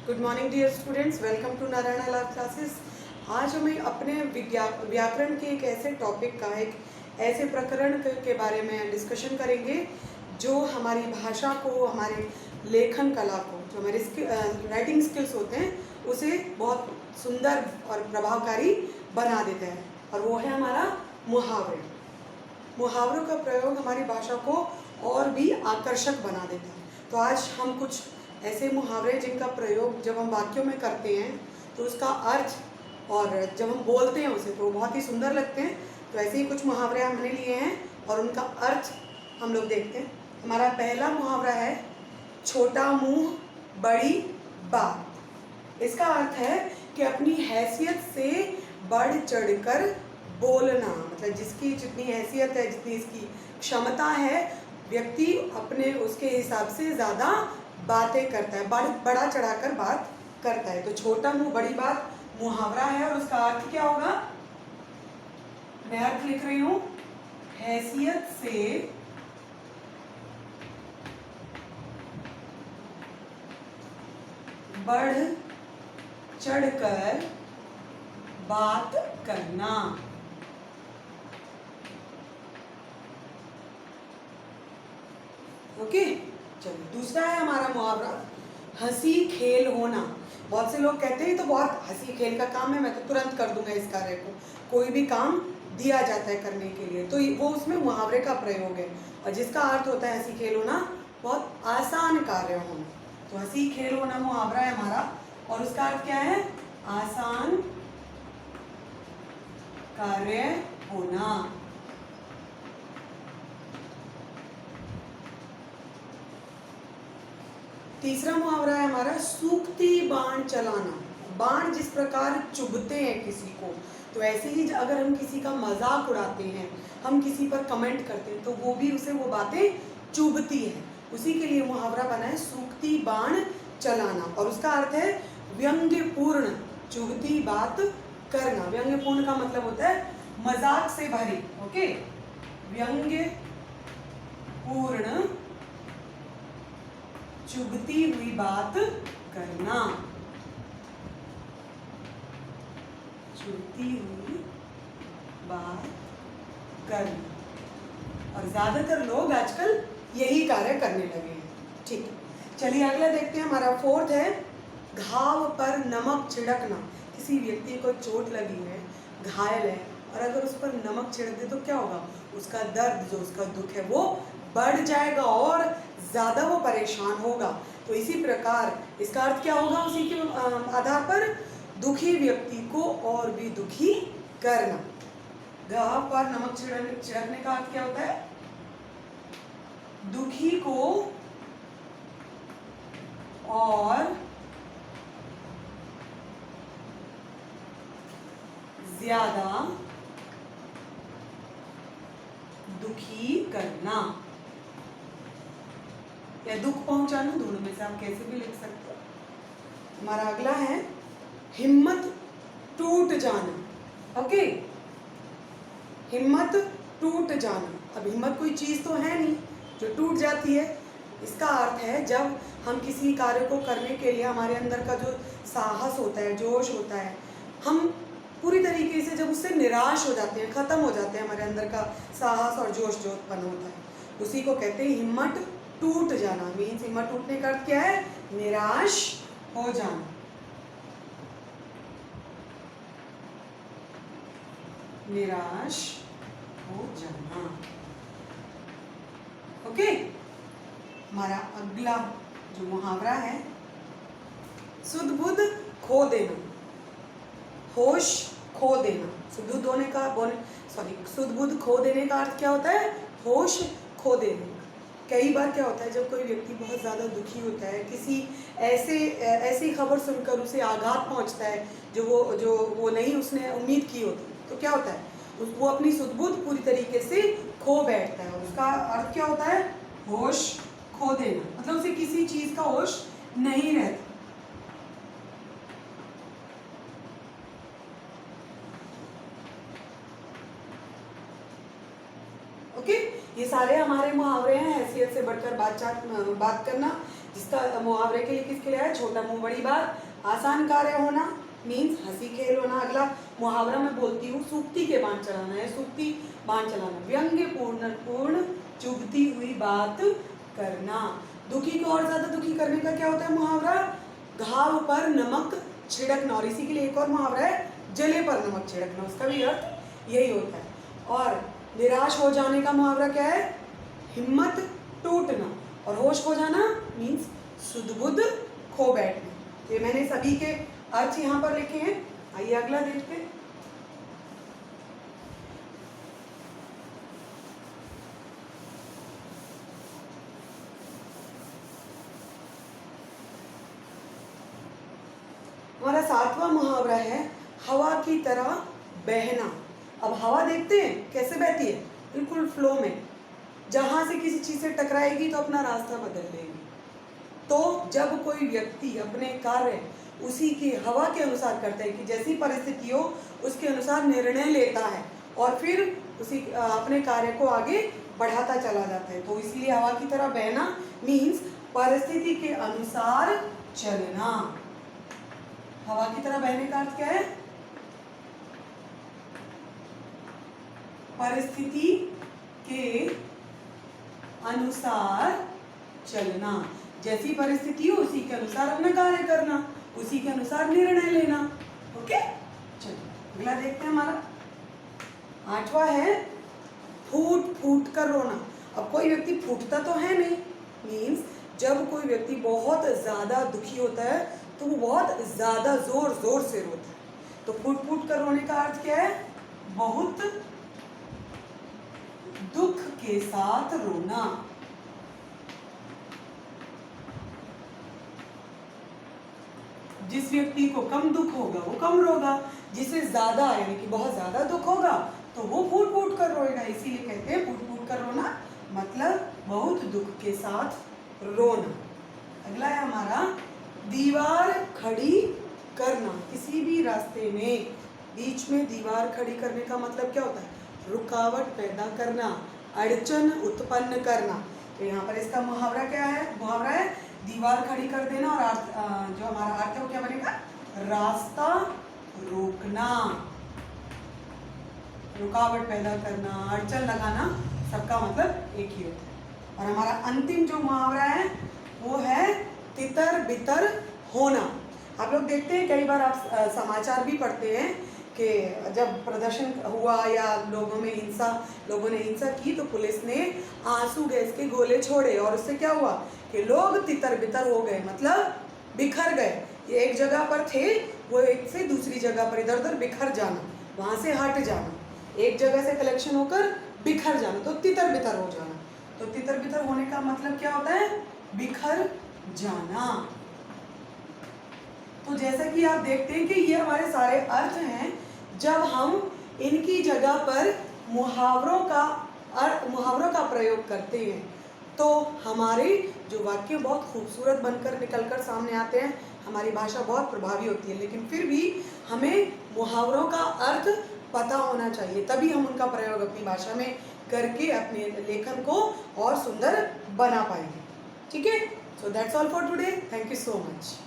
Good morning dear students, welcome to Narayan lab classes. आज हमें अपने व्याकरण के एक ऐसे टॉपिक का, एक ऐसे प्रकरण के बारे में डिस्कशन करेंगे जो हमारी भाषा को, हमारे लेखन कला को, जो हमारे राइटिंग स्किल्स होते हैं उसे बहुत सुंदर और प्रभावकारी बना देता है, और वो है हमारा मुहावरे। मुहावरों का प्रयोग हमारी भाषा को और भी आकर्षक बना देता है। तो आज हम कुछ ऐसे मुहावरे जिनका प्रयोग जब हम वाक्यों में करते हैं तो उसका अर्थ, और जब हम बोलते हैं उसे तो बहुत ही सुंदर लगते हैं। तो ऐसे ही कुछ मुहावरे हमने लिए हैं और उनका अर्थ हम लोग देखते हैं। हमारा पहला मुहावरा है छोटा मुंह बड़ी बात। इसका अर्थ है कि अपनी हैसियत से बढ़ चढ़कर बोलना, मतलब जिसकी जितनी हैसियत है, जितनी इसकी क्षमता है, व्यक्ति अपने उसके हिसाब से ज़्यादा बातें करता है, बड़ा चढ़ाकर बात करता है। तो छोटा मुंह बड़ी बात मुहावरा है, और उसका अर्थ क्या होगा? मैं अर्थ लिख रही हूं, हैसियत से बढ़ चढ़कर बात करना। ओके, चलिए दूसरा है हमारा मुहावरा हंसी खेल होना। बहुत से लोग कहते हैं तो बहुत हंसी खेल का काम है, मैं तो तुरंत कर दूंगा इस कार्य को। कोई भी काम दिया जाता है करने के लिए तो वो उसमें मुहावरे का प्रयोग है, और जिसका अर्थ होता है हंसी खेल होना, बहुत आसान कार्य होना। तो हंसी खेल होना मुहावरा है हमारा, और उसका अर्थ क्या है? आसान कार्य होना। तीसरा मुहावरा है हमारा सूखती बाण चलाना। बाण जिस प्रकार चुभते हैं किसी को, तो ऐसे ही अगर हम किसी का मजाक उड़ाते हैं, हम किसी पर कमेंट करते हैं, तो वो भी उसे वो बातें चुभती है। उसी के लिए मुहावरा बना है सूखती बाण चलाना, और उसका अर्थ है व्यंग्यपूर्ण चुभती बात करना। व्यंग्यपूर्ण का मतलब होता है मजाक से भरी। ओके, व्यंग्यपूर्ण चुभती हुई बात करना। चुभती हुई बात करना, और ज्यादातर लोग आजकल यही कार्य करने लगे हैं। ठीक है, चलिए अगला देखते हैं। हमारा फोर्थ है घाव पर नमक छिड़कना। किसी व्यक्ति को चोट लगी है, घायल है, और अगर उस पर नमक छिड़क दे तो क्या होगा? उसका दर्द, जो उसका दुख है, वो बढ़ जाएगा और ज़्यादा वो परेशान होगा। तो इसी प्रकार इसका अर्थ क्या होगा? उसी के आधार पर दुखी व्यक्ति को और भी दुखी करना। घाव पर नमक छिड़कने का अर्थ क्या होता है? दुखी को और ज्यादा दुखी करना या दुख पहुंचाना, दोनों में से आप कैसे भी लिख सकते हो। हमारा अगला है हिम्मत टूट जाना। ओके, हिम्मत टूट जाना। अब हिम्मत कोई चीज तो है नहीं जो टूट जाती है। इसका अर्थ है जब हम किसी कार्य को करने के लिए हमारे अंदर का जो साहस होता है, जोश होता है, हम पूरी तरीके से जब उससे निराश हो जाते हैं, खत्म हो जाते हैं, हमारे अंदर का साहस और जोश जो उत्पन्न होता है, उसी को कहते हैं हिम्मत टूट जाना। मीन्स हिम्मत टूटने का अर्थ क्या है? निराश हो जाना। निराश हो जाना। ओके, हमारा अगला जो मुहावरा है सुध बुध खो देना। होश खो देना। सुध होने का सुध बुध खो देने का अर्थ क्या होता है? होश खो देने। कई बार क्या होता है, जब कोई व्यक्ति बहुत ज़्यादा दुखी होता है, किसी ऐसी खबर सुनकर उसे आघात पहुंचता है जो वो नहीं उसने उम्मीद की होती, तो क्या होता है? वो अपनी सुध बुध पूरी तरीके से खो बैठता है, और उसका अर्थ क्या होता है? होश खो देना। मतलब उसे किसी चीज़ का होश नहीं रहता। ओके, ये सारे हमारे मुहावरे हैं, हैसियत से बढ़कर बात करना, जिसका मुहावरे के लिए किसके लिए है, छोटा मुंह बड़ी बात, आसान कार्य होना मीन्स हंसी खेल होना। अगला मुहावरा मैं बोलती हूँ, सूक्ति के बाण चलाना है, सूक्ति बाण चलाना, व्यंग्य पूर्ण चुभती हुई बात करना। दुखी को और ज्यादा दुखी करने का क्या होता है मुहावरा, घाव पर नमक छिड़कना। और इसी के लिए एक और मुहावरा है, जले पर नमक छिड़कना, उसका भी अर्थ यही होता है। और निराश हो जाने का मुहावरा क्या है, हिम्मत टूटना। और होश खो जाना मीन्स सुध बुध खो बैठना। ये मैंने सभी के अर्थ यहाँ पर लिखे हैं। आइए अगला देखते हैं। हमारा 7वां मुहावरा है, हवा की तरह बहना। अब हवा देखते हैं कैसे बहती है, बिल्कुल फ्लो में, जहां से किसी चीज से टकराएगी तो अपना रास्ता बदल लेगी। तो जब कोई व्यक्ति अपने कार्य उसी की हवा के अनुसार करता है, कि जैसी परिस्थिति हो उसके अनुसार निर्णय लेता है और फिर उसी अपने कार्य को आगे बढ़ाता चला जाता है, तो इसलिए हवा की तरह बहना मीन्स परिस्थिति के अनुसार चलना। हवा की तरह बहने का अर्थ क्या है, परिस्थिति के अनुसार चलना, जैसी परिस्थिति हो उसी के अनुसार अपना कार्य करना, उसी के अनुसार निर्णय लेना। ओके, चलो अगला देखते हैं। हमारा 8वां है, फूट फूट कर रोना। अब कोई व्यक्ति फूटता तो है नहीं, मीन्स जब कोई व्यक्ति बहुत ज्यादा दुखी होता है तो वो बहुत ज्यादा जोर जोर से रोता है। तो फूट फूट कर रोने का अर्थ क्या है, बहुत दुख के साथ रोना। जिस व्यक्ति को कम दुख होगा वो कम रोगा, जिसे ज्यादा यानी कि बहुत ज्यादा दुख होगा तो वो फूट फूट कर रोएगा। इसीलिए कहते हैं फूट फूट कर रोना, मतलब बहुत दुख के साथ रोना। अगला है हमारा, दीवार खड़ी करना। किसी भी रास्ते में बीच में दीवार खड़ी करने का मतलब क्या होता है, रुकावट पैदा करना, अड़चन उत्पन्न करना। तो यहाँ पर इसका मुहावरा क्या है, मुहावरा है दीवार खड़ी कर देना, और जो हमारा अर्थ है वो क्या बनेगा, रास्ता रोकना, रुकावट पैदा करना, अड़चन लगाना, सबका मतलब एक ही होता है। और हमारा अंतिम जो मुहावरा है वो है तितर बितर होना। आप लोग देखते हैं कई बार आप समाचार भी पढ़ते हैं कि जब प्रदर्शन हुआ या लोगों ने हिंसा की तो पुलिस ने आंसू गैस के गोले छोड़े, और उससे क्या हुआ कि लोग तितर बितर हो गए, मतलब बिखर गए। ये एक जगह पर थे, वो एक से दूसरी जगह पर इधर उधर बिखर जाना, वहां से हट जाना, एक जगह से कलेक्शन होकर बिखर जाना, तो तितर बितर हो जाना। तो तितर बितर होने का मतलब क्या होता है, बिखर जाना। तो जैसा कि आप देखते हैं कि ये हमारे सारे अर्थ हैं। जब हम इनकी जगह पर मुहावरों का प्रयोग करते हैं तो हमारे जो वाक्य बहुत खूबसूरत बनकर निकलकर सामने आते हैं, हमारी भाषा बहुत प्रभावी होती है। लेकिन फिर भी हमें मुहावरों का अर्थ पता होना चाहिए, तभी हम उनका प्रयोग अपनी भाषा में करके अपने लेखन को और सुंदर बना पाएंगे। ठीक है, so that's all for today, thank you so much.